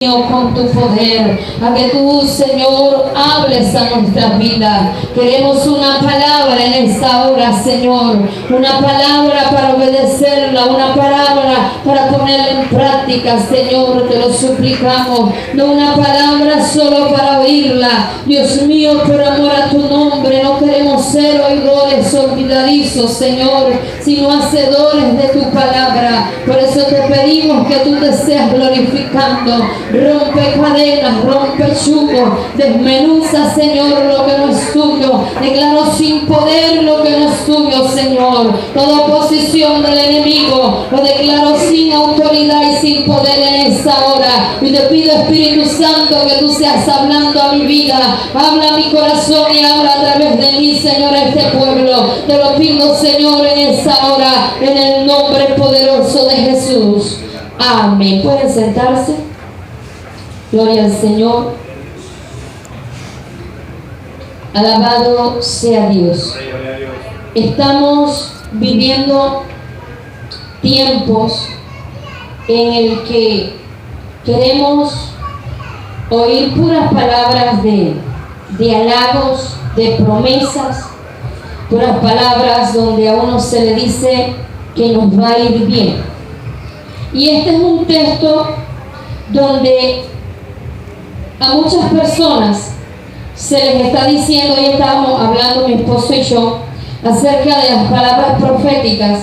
con tu poder, a que tú, Señor, hables a nuestras vidas. Queremos una palabra en esta hora, Señor, una palabra para obedecerla, una palabra para ponerla en práctica, Señor, te lo suplicamos. No una palabra solo para oírla, Dios mío, por amor a tu nombre. No queremos ser oidores olvidadizos, Señor, sino hacedores de tu palabra. Por eso te pedimos que tú te seas glorificando. Rompe cadenas, rompe yugo, desmenuza, Señor, lo que no es tuyo. Declaro sin poder lo que no es tuyo, Señor. Toda oposición del enemigo lo declaro sin autoridad y sin poder en esta hora. Y te pido, Espíritu Santo, que tú seas hablando a mi vida, habla a mi corazón y habla a través de mí, Señor, a este pueblo. Te lo pido, Señor, en esta hora, en el nombre poderoso de Jesús. Amén. ¿Pueden sentarse? Gloria al Señor. Alabado sea Dios. Estamos viviendo tiempos en el que queremos oír puras palabras de halagos, de promesas, puras palabras donde a uno se le dice que nos va a ir bien. Y este es un texto donde a muchas personas se les está diciendo, hoy estábamos hablando mi esposo y yo, acerca de las palabras proféticas,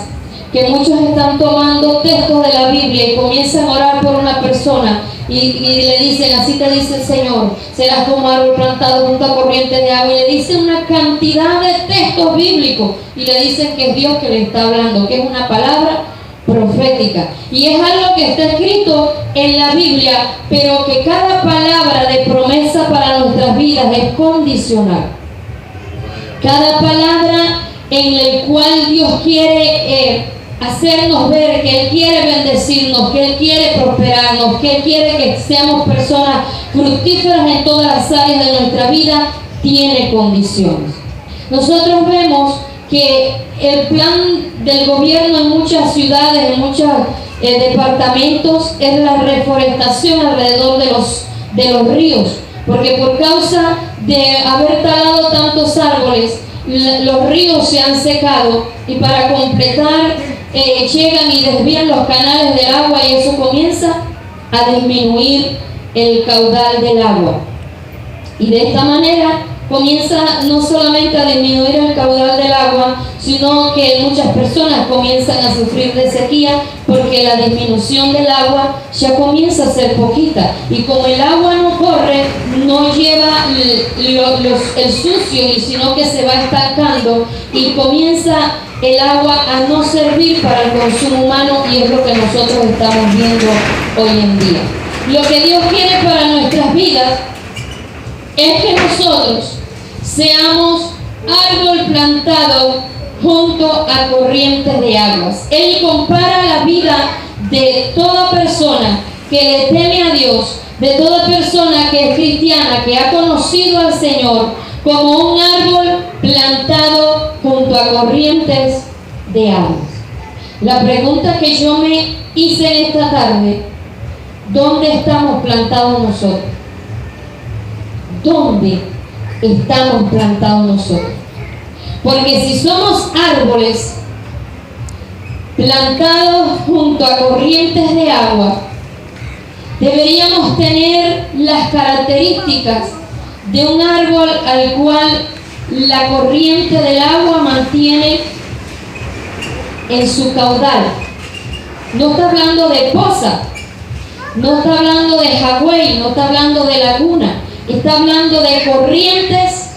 que muchos están tomando textos de la Biblia y comienzan a orar por una persona y le dicen, así te dice el Señor, serás como árbol plantado junto a corrientes de agua, y le dicen una cantidad de textos bíblicos y le dicen que es Dios que le está hablando, que es una palabra profética, y es algo que está escrito en la Biblia, pero que cada palabra de promesa para nuestras vidas es condicional. Cada palabra en el cual Dios quiere hacernos ver que Él quiere bendecirnos, que Él quiere prosperarnos, que Él quiere que seamos personas fructíferas en todas las áreas de nuestra vida, tiene condiciones. Nosotros vemos que el plan del gobierno en muchas ciudades, en muchos departamentos, es la reforestación alrededor de los ríos, porque por causa de haber talado tantos árboles, los ríos se han secado, y para completar llegan y desvían los canales del agua, y eso comienza a disminuir el caudal del agua, y de esta manera comienza no solamente a disminuir el caudal del agua, sino que muchas personas comienzan a sufrir de sequía, porque la disminución del agua ya comienza a ser poquita, y como el agua no corre, no lleva el sucio, sino que se va estancando y comienza el agua a no servir para el consumo humano, y es lo que nosotros estamos viendo hoy en día. Lo que Dios quiere para nuestras vidas es que nosotros seamos árbol plantado junto a corrientes de aguas. Él compara la vida de toda persona que le teme a Dios, de toda persona que es cristiana, que ha conocido al Señor, como un árbol plantado junto a corrientes de aguas. La pregunta que yo me hice en esta tarde: ¿dónde estamos plantados nosotros? ¿Dónde estamos plantados nosotros? Porque si somos árboles plantados junto a corrientes de agua, deberíamos tener las características de un árbol al cual la corriente del agua mantiene en su caudal. No está hablando de poza, no está hablando de jagüey, no está hablando de laguna. Está hablando de corrientes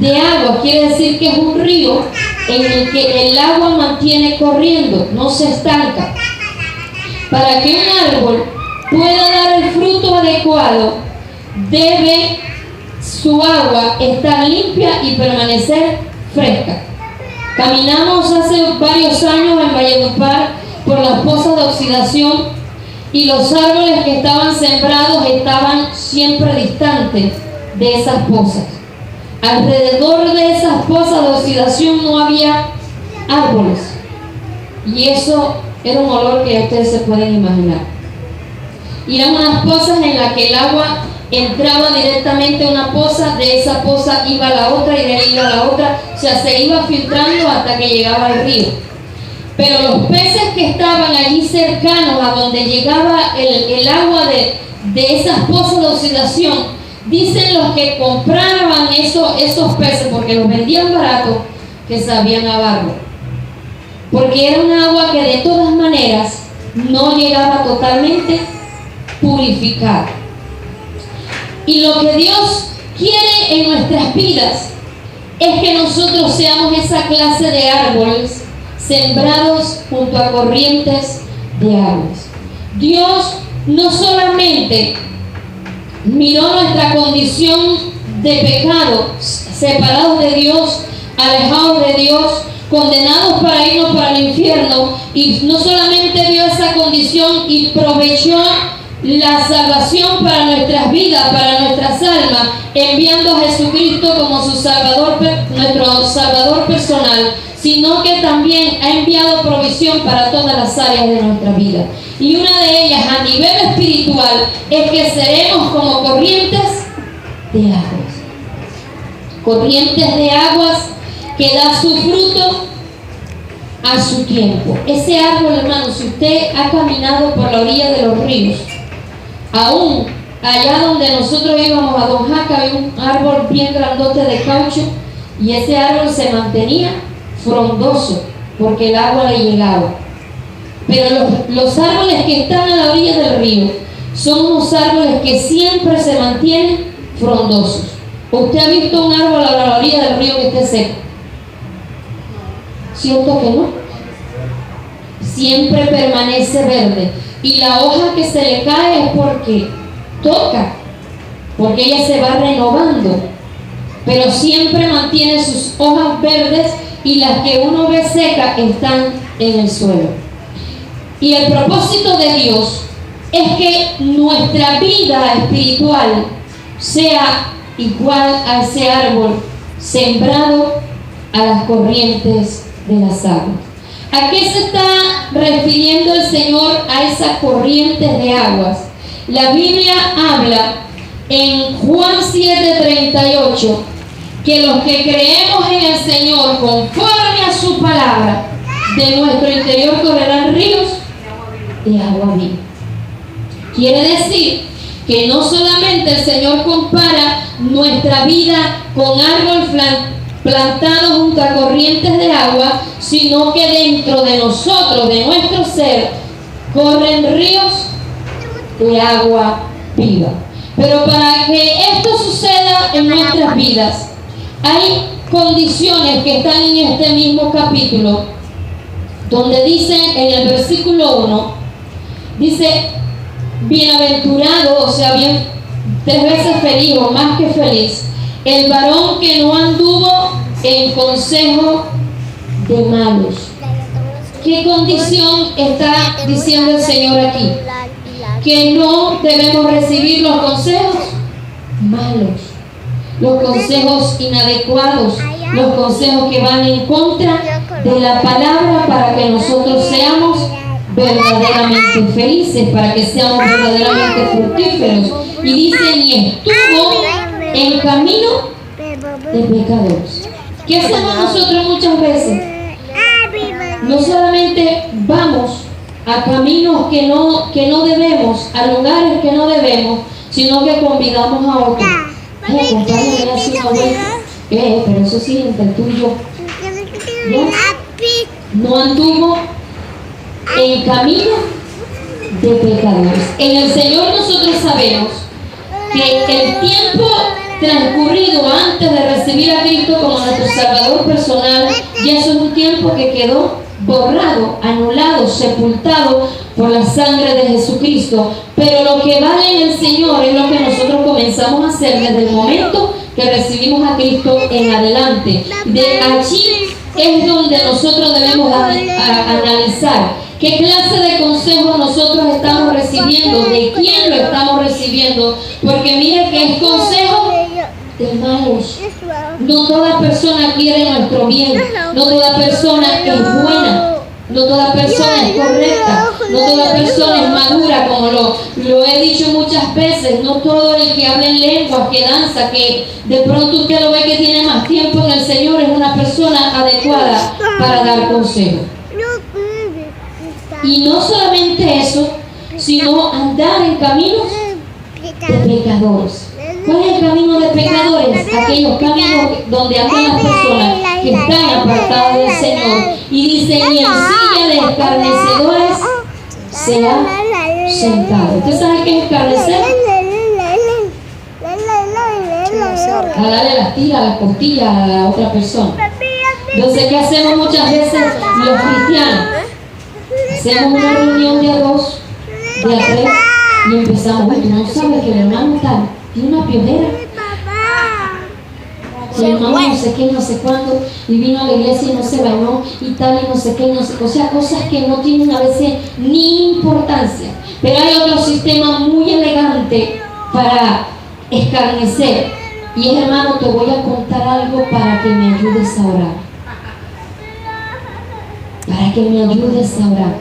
de agua. Quiere decir que es un río en el que el agua mantiene corriendo, no se estanca. Para que un árbol pueda dar el fruto adecuado, debe su agua estar limpia y permanecer fresca. Caminamos hace varios años en Valledupar por las pozas de oxidación, y los árboles que estaban sembrados estaban siempre distantes de esas pozas. Alrededor de esas pozas de oxidación no había árboles, y eso era un olor que ustedes se pueden imaginar. Y eran unas pozas en las que el agua entraba directamente a una poza, de esa poza iba a la otra y de ahí iba a la otra, o sea, se iba filtrando hasta que llegaba al río. Pero los peces que estaban allí cercanos a donde llegaba el agua de esas pozas de oxidación, dicen los que compraban esos peces, porque los vendían baratos, que sabían a barro. Porque era un agua que de todas maneras no llegaba totalmente purificada. Y lo que Dios quiere en nuestras vidas es que nosotros seamos esa clase de árboles sembrados junto a corrientes de aguas. Dios no solamente miró nuestra condición de pecado, separados de Dios, alejados de Dios, condenados para irnos para el infierno, y no solamente vio esa condición y proveyó la salvación para nuestras vidas, para nuestras almas, enviando a Jesucristo como su Salvador, nuestro Salvador personal, sino que también ha enviado provisión para todas las áreas de nuestra vida. Y una de ellas, a nivel espiritual, es que seremos como corrientes de aguas. Corrientes de aguas que da su fruto a su tiempo. Ese árbol, hermano, si usted ha caminado por la orilla de los ríos, aún allá donde nosotros íbamos a Don Jaca, había un árbol bien grandote de caucho, y ese árbol se mantenía frondoso porque el agua le llegaba. Pero los árboles que están a la orilla del río son unos árboles que siempre se mantienen frondosos. ¿Usted ha visto un árbol a la orilla del río que esté seco? ¿Cierto que no? Siempre permanece verde. Y la hoja que se le cae es porque toca, porque ella se va renovando. Pero siempre mantiene sus hojas verdes, y las que uno ve secas están en el suelo. Y el propósito de Dios es que nuestra vida espiritual sea igual a ese árbol sembrado a las corrientes de las aguas. ¿A qué se está refiriendo el Señor a esas corrientes de aguas? La Biblia habla en Juan 7:38 que los que creemos en el Señor conforme a su palabra, de nuestro interior correrán ríos de agua viva. Quiere decir que no solamente el Señor compara nuestra vida con árbol plantado junto a corrientes de agua, sino que dentro de nosotros, de nuestro ser, corren ríos de agua viva. Pero para que esto suceda en nuestras vidas, hay condiciones que están en este mismo capítulo, donde dice en el versículo 1, dice: bienaventurado, o sea, bien, 3 veces feliz o más que feliz, el varón que no anduvo en consejo de malos. ¿Qué condición está diciendo el Señor aquí? Que no debemos recibir los consejos malos, los consejos inadecuados, los consejos que van en contra de la palabra, para que nosotros seamos verdaderamente felices, para que seamos verdaderamente fructíferos. Y dice: ni estuvo en camino de pecadores. ¿Qué hacemos nosotros muchas veces? No solamente vamos a caminos que no debemos, a lugares que no debemos, sino que convidamos a otros. Compadre, ven así una vuelta. Pero eso sí, entre tú y yo. No anduvo en camino de pecadores. En el Señor nosotros sabemos que el tiempo transcurrido antes de recibir a Cristo como nuestro Salvador personal, ya eso es un tiempo que quedó borrado, anulado, sepultado por la sangre de Jesucristo. Pero lo que vale en el Señor es lo que nosotros comenzamos a hacer desde el momento que recibimos a Cristo en adelante. De allí es donde nosotros debemos analizar qué clase de consejos nosotros estamos recibiendo, de quién lo estamos recibiendo, porque mire que es consejo de malos. No toda persona quiere nuestro bien, no toda persona es buena. No toda persona es correcta, no toda persona es madura, como lo he dicho muchas veces. No todo el que habla en lenguas, que danza, que de pronto usted lo ve que tiene más tiempo en el Señor, es una persona adecuada para dar consejo. Y no solamente eso, sino andar en caminos de pecadores. ¿Cuál es el camino de pecadores? Aquellos caminos donde andan las personas que están apartadas del Señor y dicen, y en silla de escarnecedores se ha sentado. ¿Usted sabe qué es escarnecer? Jalarle las tiras, las costillas a la otra persona. Entonces, ¿qué hacemos muchas veces los cristianos? Hacemos una reunión de a dos, de a tres, y empezamos, tú no sabes que el hermano tal tiene una piojera. El hermano no sé qué, no sé cuándo, y vino a la iglesia y no se bañó, y tal, y no sé qué, no sé qué. O sea, cosas que no tienen a veces ni importancia. Pero hay otro sistema muy elegante para escarnecer. Y es, hermano, te voy a contar algo para que me ayudes a orar. Para que me ayudes a orar.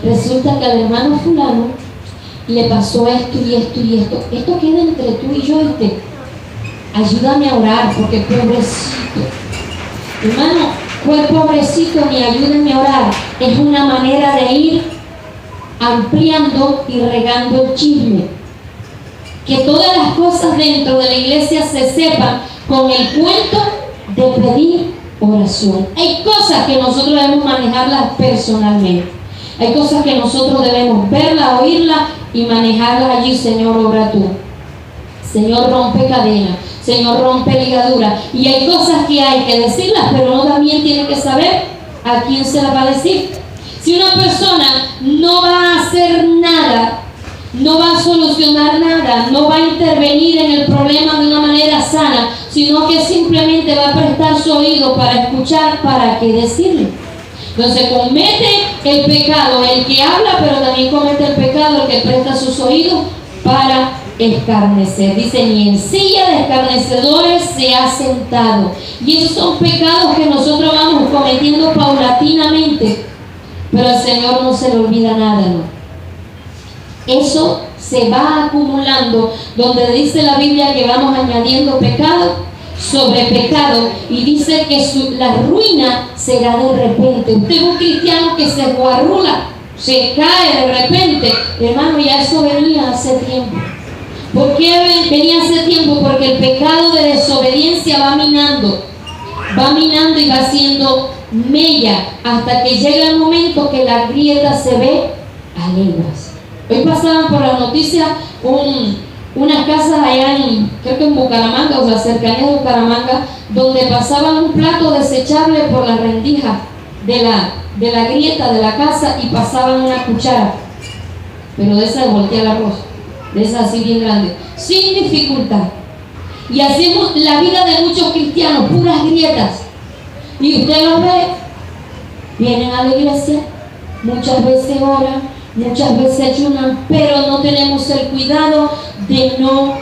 Resulta que al hermano fulano le pasó esto y esto y esto. Esto queda entre tú y yo, ayúdame a orar, porque pobrecito. Hermano, ¿cuál pobrecito? Ni ayúdame a orar. Es una manera de ir ampliando y regando el chisme. Que todas las cosas dentro de la iglesia se sepan con el cuento de pedir oración. Hay cosas que nosotros debemos manejarlas personalmente. Hay cosas que nosotros debemos verlas, oírlas y manejarlas allí. Señor, obra tú. Señor, rompe cadenas. Señor, rompe ligaduras. Y hay cosas que hay que decirlas, pero uno también tiene que saber a quién se las va a decir. Si una persona no va a hacer nada, no va a solucionar nada, no va a intervenir en el problema de una manera sana, sino que simplemente va a prestar su oído para escuchar, ¿para qué decirle? Entonces comete el pecado el que habla, pero también comete el pecado el que presta sus oídos para escarnecer. Dice, ni en silla de escarnecedores se ha sentado. Y esos son pecados que nosotros vamos cometiendo paulatinamente, pero al Señor no se le olvida nada, ¿no? Eso se va acumulando, donde dice la Biblia que vamos añadiendo pecado sobre pecado, y dice que la ruina será de repente. Usted es un cristiano que se guarrula, se cae de repente. Hermano, ya eso venía hace tiempo. ¿Por qué venía hace tiempo? Porque el pecado de desobediencia va minando y va haciendo mella hasta que llega el momento que la grieta se ve a leguas. Hoy pasaban por la noticia unas casas allá creo que en Bucaramanga, o sea, cercanía de Bucaramanga, donde pasaban un plato desechable por la rendija de la grieta de la casa y pasaban una cuchara, pero de esa de voltear el arroz, de esa así bien grande, sin dificultad. Y así es la vida de muchos cristianos, puras grietas. Y usted los ve, vienen a la iglesia, muchas veces oran, muchas veces ayunan, pero no tenemos el cuidado de no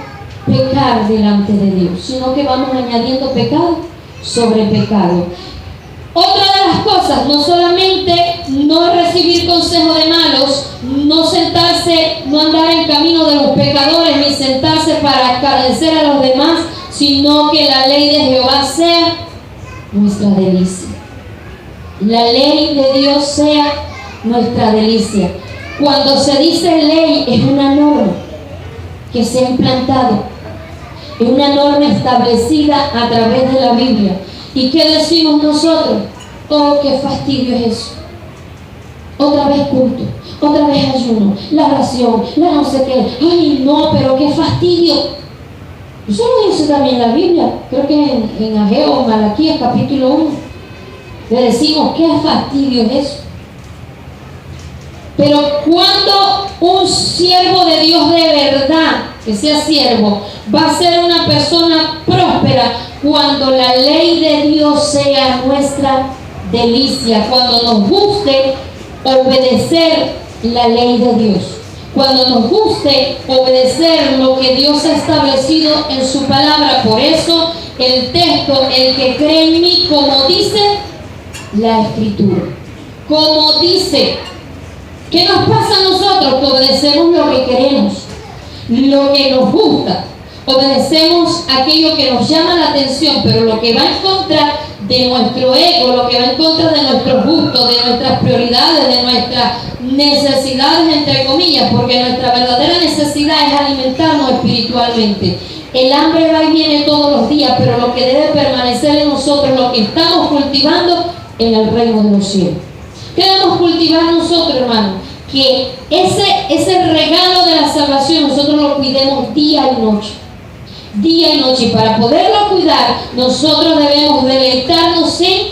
pecar delante de Dios, sino que vamos añadiendo pecado sobre pecado. Otra de las cosas, no solamente no recibir consejo de malos, no sentarse, no andar en camino de los pecadores, ni sentarse para escarnecer a los demás, sino que la ley de Jehová sea nuestra delicia. La ley de Dios sea nuestra delicia. Cuando se dice ley, es una norma que se ha implantado, es una norma establecida a través de la Biblia. ¿Y qué decimos nosotros? Oh, qué fastidio es eso. Otra vez culto, otra vez ayuno, la oración, la no sé qué. Ay, no, pero qué fastidio. Eso lo dice también la Biblia, creo que en Ageo, Malaquías, capítulo 1. Le decimos, qué fastidio es eso. Pero cuando un siervo de Dios de verdad, que sea siervo, va a ser una persona próspera, cuando la ley de Dios sea nuestra delicia, cuando nos guste obedecer la ley de Dios, cuando nos guste obedecer lo que Dios ha establecido en su palabra. Por eso el texto, el que cree en mí, como dice la Escritura. como dice. ¿Qué nos pasa a nosotros? Que obedecemos lo que queremos, lo que nos gusta. Obedecemos aquello que nos llama la atención, pero lo que va en contra de nuestro ego, lo que va en contra de nuestros gustos, de nuestras prioridades, de nuestras necesidades, entre comillas, porque nuestra verdadera necesidad es alimentarnos espiritualmente. El hambre va y viene todos los días, pero lo que debe permanecer en nosotros, lo que estamos cultivando en el reino de los cielos. ¿Qué debemos cultivar nosotros, hermanos? Que ese regalo de la salvación nosotros lo cuidemos día y noche. Día y noche. Y para poderlo cuidar, nosotros debemos deleitarnos en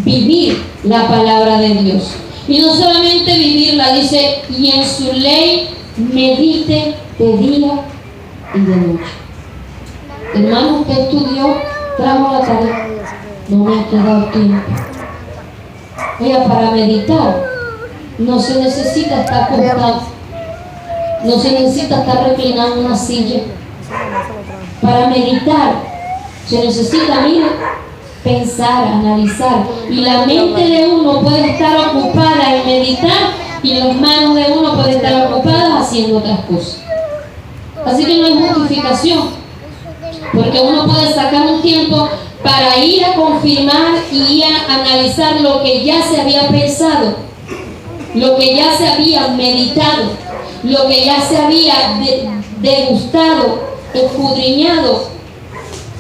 vivir la palabra de Dios. Y no solamente vivirla, dice, y en su ley medite de día y de noche. Hermano, usted estudió, trajo la tarea. No me ha quedado tiempo. Oiga, para meditar no se necesita estar acostado, no se necesita estar reclinado en una silla. Para meditar se necesita, mira, pensar, analizar. Y la mente de uno puede estar ocupada en meditar y las manos de uno pueden estar ocupadas haciendo otras cosas. Así que no hay justificación, porque uno puede sacar un tiempo para ir a confirmar y a analizar lo que ya se había pensado, lo que ya se había meditado, lo que ya se había degustado, escudriñado.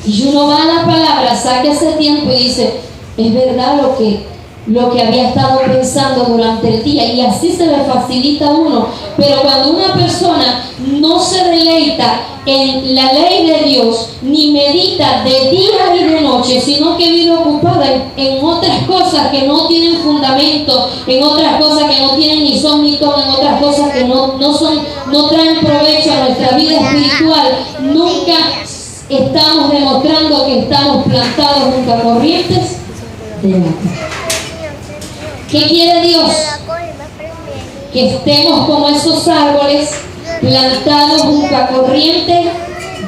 Y uno va a la palabra, saca ese tiempo y dice, es verdad lo que había estado pensando durante el día, y así se le facilita a uno. Pero cuando una persona no se deleita en la ley de Dios, ni medita de día y de noche, sino que vive ocupada en otras cosas que no tienen fundamento, en otras cosas que no tienen ni son ni ton, en otras cosas que no traen provecho a nuestra vida espiritual, nunca estamos demostrando que estamos plantados junto a corrientes de agua. ¿Qué quiere Dios? Que estemos como esos árboles plantados junto a corriente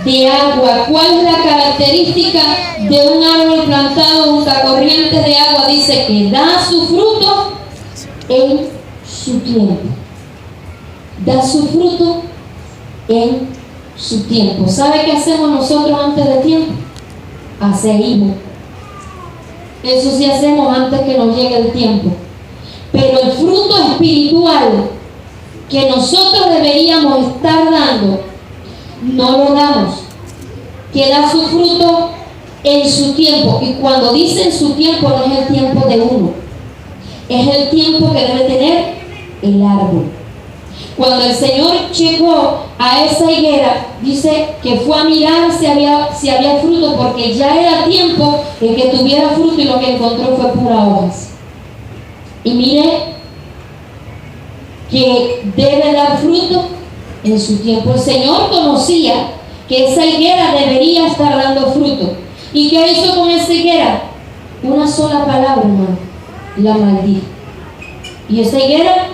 de agua. ¿Cuál es la característica de un árbol plantado junto a corriente de agua? Dice que da su fruto en su tiempo. Da su fruto en su tiempo. ¿Sabe qué hacemos nosotros antes de tiempo? Hacemos. Eso sí hacemos antes que nos llegue el tiempo. Pero el fruto espiritual que nosotros deberíamos estar dando, no lo damos. Que da su fruto en su tiempo. Y cuando dice en su tiempo, no es el tiempo de uno, es el tiempo que debe tener el árbol. Cuando el Señor llegó a esa higuera, dice que fue a mirar si había fruto, porque ya era tiempo en que tuviera fruto, y lo que encontró fue puras hojas. Y mire que debe dar fruto en su tiempo. El Señor conocía que esa higuera debería estar dando fruto. ¿Y qué hizo con esa higuera? Una sola palabra, hermano: la maldijo. Y esa higuera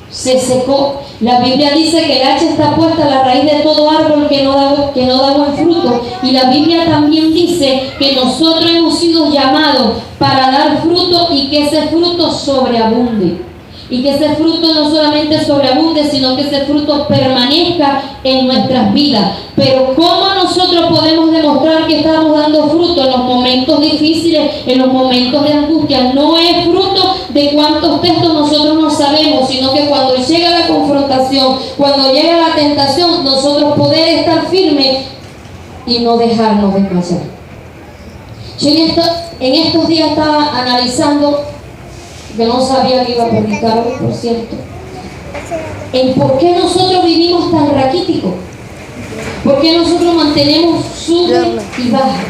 se secó. La Biblia dice que el hacha está puesta a la raíz de todo árbol que no da buen fruto. Y la Biblia también dice que nosotros hemos sido llamados para dar fruto, y que ese fruto sobreabunde. Y que ese fruto no solamente sobreabunde, sino que ese fruto permanezca en nuestras vidas. Pero ¿cómo nosotros podemos demostrar que estamos dando fruto en los momentos difíciles, en los momentos de angustia? No es fruto de cuántos textos nosotros no sabemos, sino que cuando llega la confrontación, cuando llega la tentación, nosotros poder estar firmes y no dejarnos desmayar. Yo en estos días estaba analizando, que no sabía que iba a predicar hoy, por cierto, en por qué nosotros vivimos tan raquíticos, por qué nosotros mantenemos sube y baja.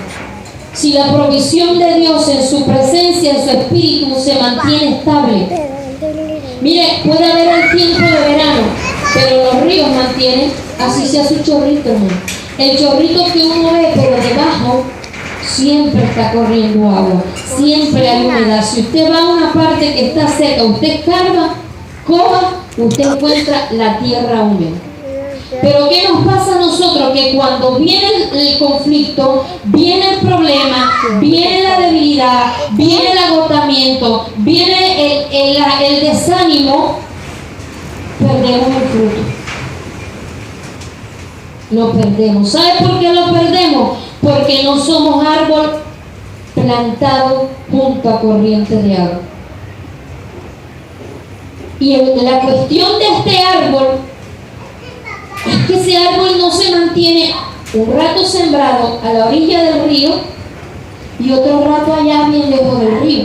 Si la provisión de Dios en su presencia, en su espíritu, se mantiene estable. Mire, puede haber el tiempo de verano, pero los ríos mantienen, así sea su chorrito, hermano. El chorrito que uno ve, pero debajo siempre está corriendo agua, siempre hay humedad. Si usted va a una parte que está seca, usted escarba, coja, usted encuentra la tierra húmeda. Pero ¿qué nos pasa a nosotros? Que cuando viene el conflicto, viene el problema, viene la debilidad, viene el agotamiento, viene el desánimo, perdemos el fruto. Lo perdemos. ¿Sabe por qué lo perdemos? Porque no somos árbol plantado junto a corrientes de agua. Y la cuestión de este árbol es que ese árbol no se mantiene un rato sembrado a la orilla del río y otro rato allá bien lejos del río.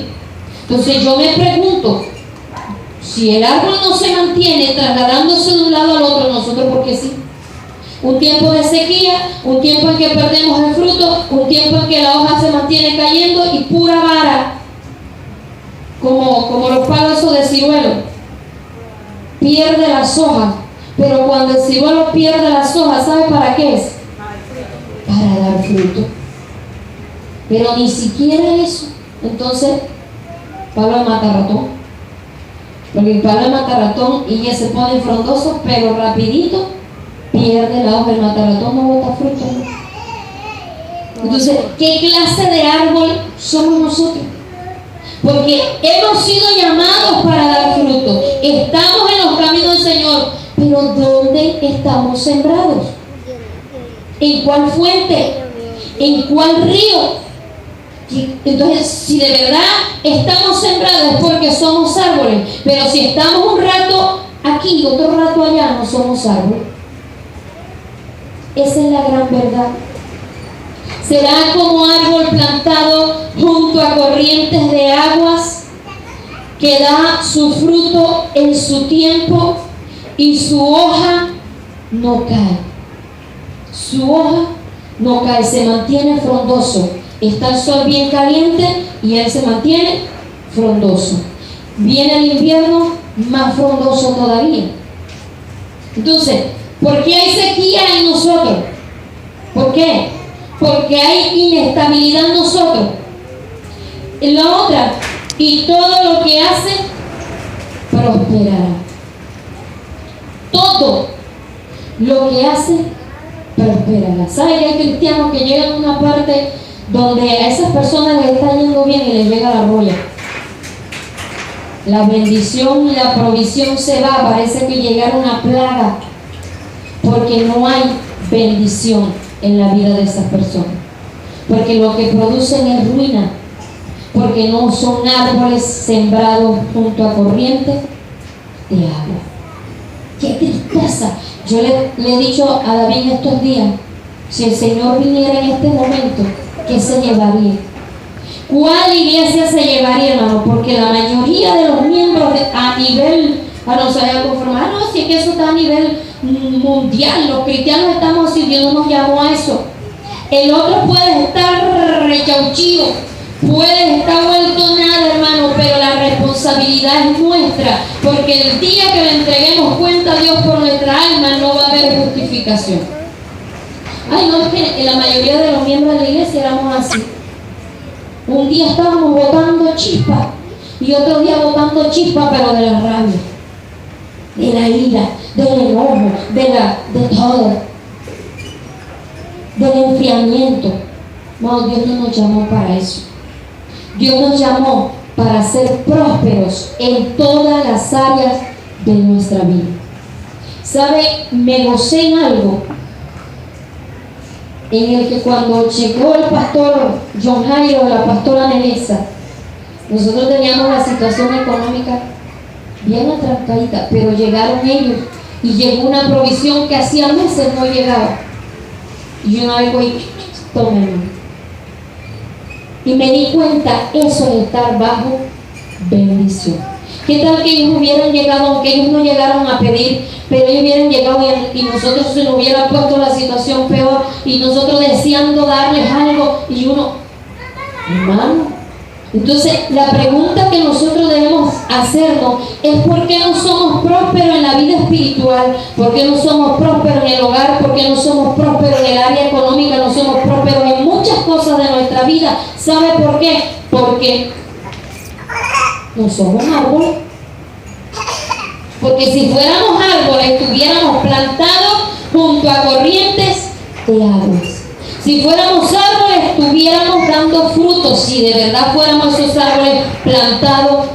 Entonces yo me pregunto, si el árbol no se mantiene trasladándose de un lado al otro, nosotros ¿por qué sí? Un tiempo de sequía, un tiempo en que perdemos el fruto, un tiempo en que la hoja se mantiene cayendo y pura vara, como los palos esos de ciruelo, pierde las hojas. Pero cuando el ciruelo pierde las hojas, ¿sabe para qué es? Para dar fruto. Pero ni siquiera eso. Entonces, Pablo mata ratón. Porque el Pablo mata ratón y ya se pone frondoso, pero rapidito pierde la hoja. El mataratón no bota fruto. Entonces, ¿qué clase de árbol somos nosotros? Porque hemos sido llamados para dar fruto. Estamos en los caminos del Señor. Pero ¿dónde estamos sembrados? ¿En cuál fuente? ¿En cuál río? Entonces, si de verdad estamos sembrados es porque somos árboles. Pero si estamos un rato aquí y otro rato allá, no somos árboles. Esa es la gran verdad. Será como árbol plantado junto a corrientes de aguas, que da su fruto en su tiempo y su hoja no cae. Su hoja no cae, se mantiene frondoso. Está el sol bien caliente y él se mantiene frondoso. Viene el invierno, más frondoso todavía. Entonces, ¿por qué hay sequía en nosotros? ¿Por qué? Porque hay inestabilidad en nosotros. En la otra, y todo lo que hace prosperará. Todo lo que hace prosperará. ¿Sabe que hay cristianos que llegan a una parte donde a esas personas les está yendo bien y les llega la roya? La bendición y la provisión se va, parece que llegaron una plaga, porque no hay bendición en la vida de esas personas, porque lo que producen es ruina, porque no son árboles sembrados junto a corrientes de agua. ¡Qué tristeza! Yo le he dicho a David estos días, si el Señor viniera en este momento, ¿qué se llevaría? ¿Cuál iglesia se llevaría, hermano? Porque la mayoría de los miembros a nivel, no se vayan a conformar, no, si es que eso está a nivel mundial, los cristianos estamos así, Dios no nos llamó a eso. El otro puede estar rechauchido, puede estar vuelto nada, hermano, pero la responsabilidad es nuestra, porque el día que le entreguemos cuenta a Dios por nuestra alma, no va a haber justificación. Ay, no, es que la mayoría de los miembros de la iglesia éramos así. Un día estábamos botando chispas y otro día botando chispas, pero de la rabia, de la ira, del enojo, de todo, del enfriamiento. No, Dios no nos llamó para eso. Dios nos llamó para ser prósperos en todas las áreas de nuestra vida. ¿Sabe? Me gocé en algo en el que cuando llegó el pastor John Jairo, la pastora Nelisa, nosotros teníamos la situación económica bien atrancadita, pero llegaron ellos y llegó una provisión que hacía meses no llegaba. Y yo algo y tómenlo. Y me di cuenta eso de estar bajo bendición. ¿Qué tal que ellos hubieran llegado, aunque ellos no llegaron a pedir, pero ellos hubieran llegado y nosotros se nos hubiera puesto la situación peor y nosotros deseando darles algo y uno, hermano? Entonces la pregunta que nosotros debemos hacernos es: ¿por qué no somos prósperos en la vida espiritual? ¿Por qué no somos prósperos en el hogar? ¿Por qué no somos prósperos en el área económica? No somos prósperos en muchas cosas de nuestra vida. ¿Sabe por qué? Porque no somos árboles. Porque si fuéramos árboles, estuviéramos plantados junto a corrientes de aguas. Si fuéramos árboles, estuviéramos dando frutos. Si de verdad fuéramos esos árboles plantados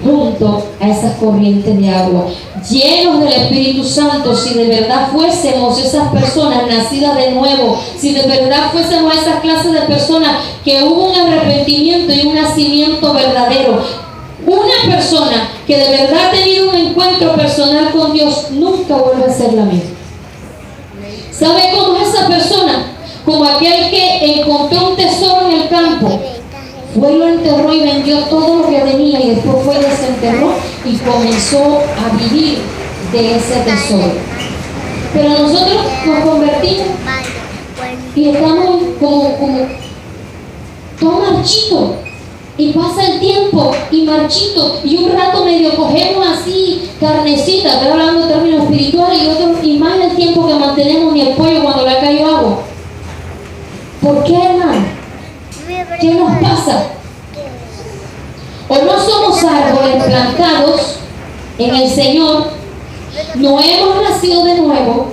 junto a esas corrientes de agua, llenos del Espíritu Santo, si de verdad fuésemos esas personas nacidas de nuevo, si de verdad fuésemos esas clases de personas que hubo un arrepentimiento y un nacimiento verdadero. Una persona que de verdad ha tenido un encuentro personal con Dios nunca vuelve a ser la misma. ¿Sabe cómo es esa persona? Como aquel que encontró un tesoro en el campo, fue y lo enterró y vendió todo lo que tenía, y después fue y desenterró y comenzó a vivir de ese tesoro. Pero nosotros nos convertimos y estamos como todo marchito, y pasa el tiempo y marchito, y un rato medio cogemos así carnecita, estoy hablando en términos espirituales, y otro, y más el tiempo que mantenemos ni el pollo cuando le ha caído agua. ¿Por qué, hermano? ¿Qué nos pasa? O no somos árboles plantados en el Señor, no hemos nacido de nuevo,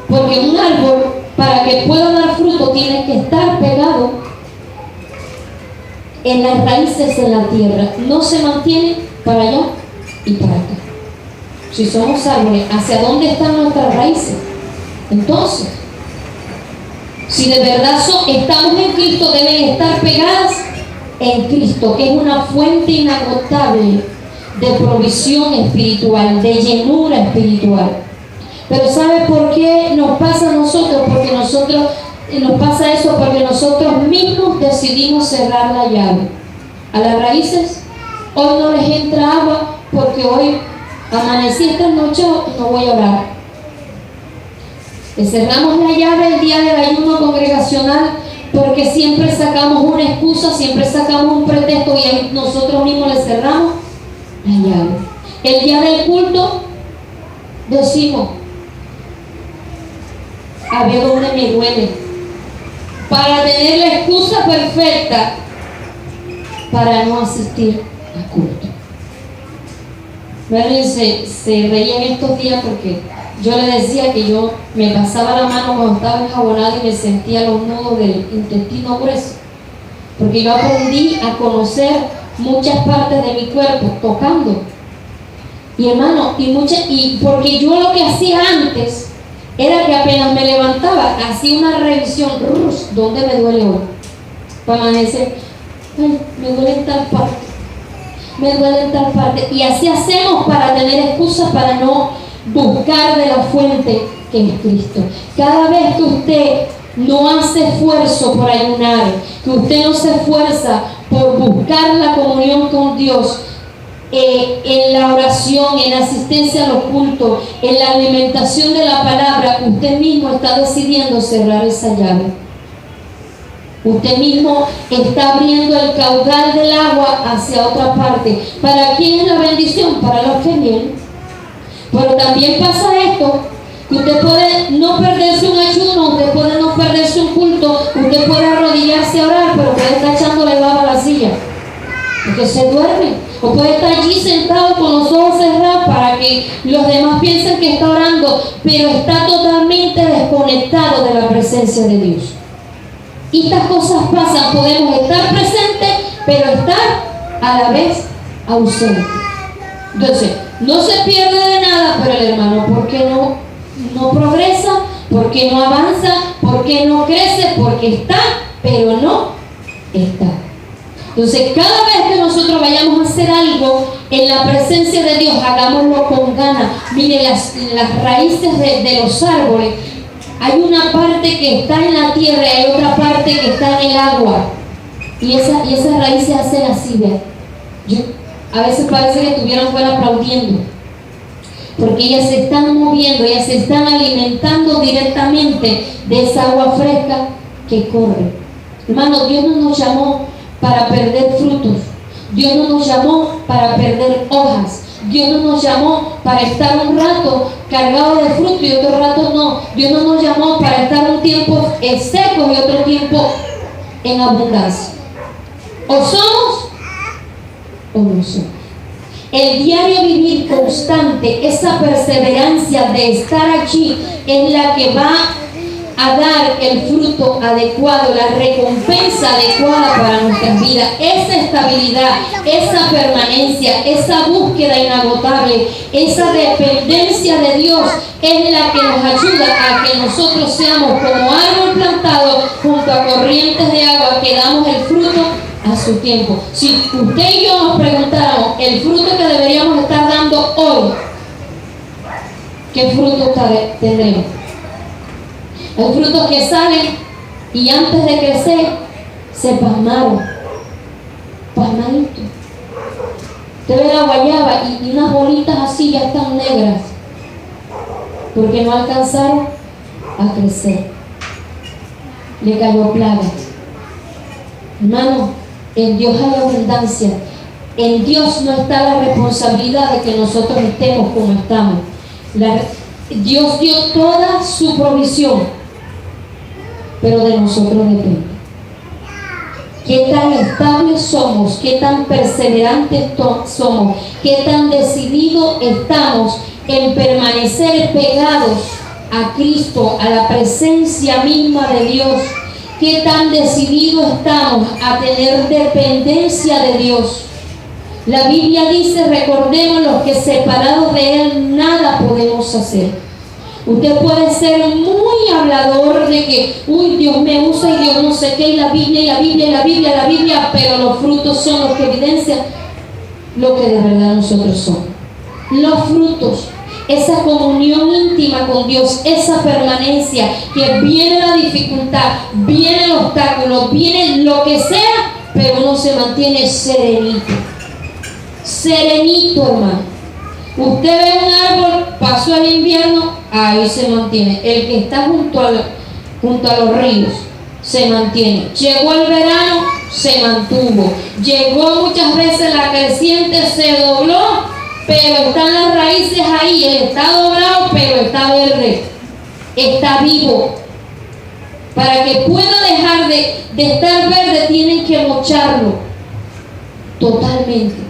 porque un árbol, para que pueda dar fruto, tiene que estar pegado en las raíces de la tierra. No se mantiene para allá y para acá. Si somos árboles, ¿hacia dónde están nuestras raíces? Entonces, si de verdad estamos en Cristo, deben estar pegadas en Cristo, que es una fuente inagotable de provisión espiritual, de llenura espiritual. Pero ¿sabe por qué nos pasa a nosotros? Porque nos pasa eso porque nosotros mismos decidimos cerrar la llave a las raíces. Hoy no les entra agua porque hoy amanecí esta noche, no voy a orar. Le cerramos la llave el día del ayuno congregacional porque siempre sacamos una excusa, siempre sacamos un pretexto, y nosotros mismos le cerramos la llave. El día del culto decimos, había donde me duele, para tener la excusa perfecta para no asistir al culto. Merlin se reía en estos días porque yo le decía que yo me pasaba la mano cuando estaba enjabonada y me sentía los nudos del intestino grueso, porque yo aprendí a conocer muchas partes de mi cuerpo tocando. Y hermano, y porque yo lo que hacía antes era que apenas me levantaba, hacía una revisión, ¿dónde me duele hoy? Para amanecer, ay, me duele en tal parte, me duele en tal parte. Y así hacemos para tener excusas para no buscar de la fuente que es Cristo. Cada vez que usted no hace esfuerzo por ayunar, que usted no se esfuerza por buscar la comunión con Dios, en la oración, en la asistencia a los cultos, en la alimentación de la palabra, usted mismo está decidiendo cerrar esa llave. Usted mismo está abriendo el caudal del agua hacia otra parte. ¿Para quién es la bendición? Para los que vienen. Pero también pasa esto, que usted puede no perderse un ayuno, usted puede no perderse un culto, usted puede arrodillarse a orar, pero puede estar echándole baba a la silla, porque se duerme. O puede estar allí sentado con los ojos cerrados para que los demás piensen que está orando, pero está totalmente desconectado de la presencia de Dios. Y estas cosas pasan, podemos estar presentes, pero estar a la vez ausentes. Entonces, no se pierde de nada, pero el hermano, ¿por qué no progresa? ¿Por qué no avanza? ¿Por qué no crece? Porque está, pero no está. Entonces, cada vez que nosotros vayamos a hacer algo en la presencia de Dios, hagámoslo con ganas. Mire, las raíces de los árboles, hay una parte que está en la tierra y hay otra parte que está en el agua. Y esas raíces hacen así, ¿ve? A veces parece que estuvieran fuera aplaudiendo, porque ellas se están moviendo, ellas se están alimentando directamente de esa agua fresca que corre. Hermano, Dios no nos llamó para perder frutos, Dios no nos llamó para perder hojas, Dios no nos llamó para estar un rato cargado de fruto y otro rato no. Dios no nos llamó para estar un tiempo seco y otro tiempo en abundancia. O somos o no somos. El diario vivir constante, esa perseverancia de estar allí es la que va a dar el fruto adecuado, la recompensa adecuada para nuestras vidas. Esa estabilidad, esa permanencia, esa búsqueda inagotable, esa dependencia de Dios es la que nos ayuda a que nosotros seamos como árbol plantado junto a corrientes de agua, que damos el fruto a su tiempo. Si usted y yo nos preguntáramos el fruto que deberíamos estar dando hoy, ¿qué fruto tendremos? Hay frutos que salen y antes de crecer se pasmaron, pasmaditos. Usted ve la guayaba y unas bolitas así ya están negras porque no alcanzaron a crecer. Le cayó plaga. Hermano, en Dios hay abundancia. En Dios no está la responsabilidad de que nosotros estemos como estamos. Dios dio toda su provisión, pero de nosotros depende. Qué tan estables somos, qué tan perseverantes somos, qué tan decididos estamos en permanecer pegados a Cristo, a la presencia misma de Dios. Qué tan decididos estamos a tener dependencia de Dios. La Biblia dice, recordemos los que separados de Él nada podemos hacer. Usted puede ser muy hablador de que, Dios me usa y Dios no sé qué, y la Biblia, y la Biblia, y la Biblia, y la Biblia, pero los frutos son los que evidencian lo que de verdad nosotros somos. Los frutos, esa comunión íntima con Dios, esa permanencia, que viene la dificultad, viene el obstáculo, viene lo que sea, pero uno se mantiene serenito. Serenito, hermano. Usted ve un árbol, pasó el invierno, ahí se mantiene. El que está junto a los ríos se mantiene. Llegó el verano, se mantuvo. Llegó muchas veces la creciente, se dobló, pero están las raíces ahí. Él está doblado, pero está verde, está vivo. Para que pueda dejar de estar verde, tienen que mocharlo totalmente.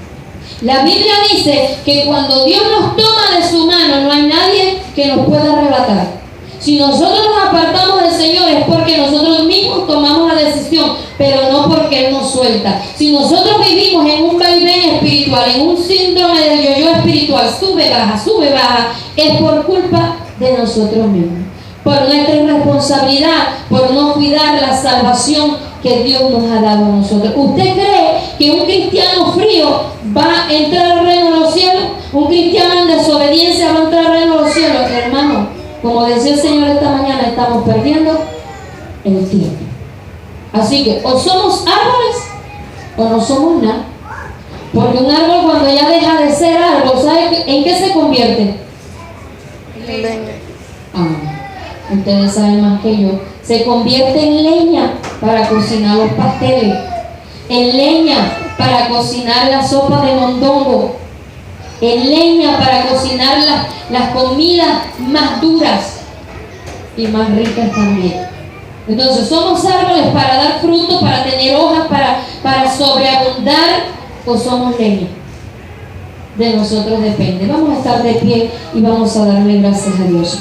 La Biblia dice que cuando Dios nos toma de su mano, no hay nadie que nos pueda arrebatar. Si nosotros nos apartamos del Señor es porque nosotros mismos tomamos la decisión, pero no porque Él nos suelta. Si nosotros vivimos en un vaivén espiritual, en un síndrome del yo-yo espiritual, sube, baja, es por culpa de nosotros mismos, por nuestra irresponsabilidad, por no cuidar la salvación que Dios nos ha dado a nosotros. ¿Usted cree que un cristiano frío va a entrar al reino de los cielos? ¿Un cristiano en desobediencia va a entrar al reino de los cielos? Hermano, como decía el Señor esta mañana, estamos perdiendo el tiempo. Así que o somos árboles o no somos nada. Porque un árbol, cuando ya deja de ser árbol, ¿sabe en qué se convierte? En leña. Ustedes saben más que yo. Se convierte en leña para cocinar los pasteles, en leña para cocinar la sopa de mondongo, en leña para cocinar las comidas más duras y más ricas también. Entonces somos árboles para dar fruto, para tener hojas, para sobreabundar, o somos leña. De nosotros depende. Vamos a estar de pie y vamos a darle gracias a Dios.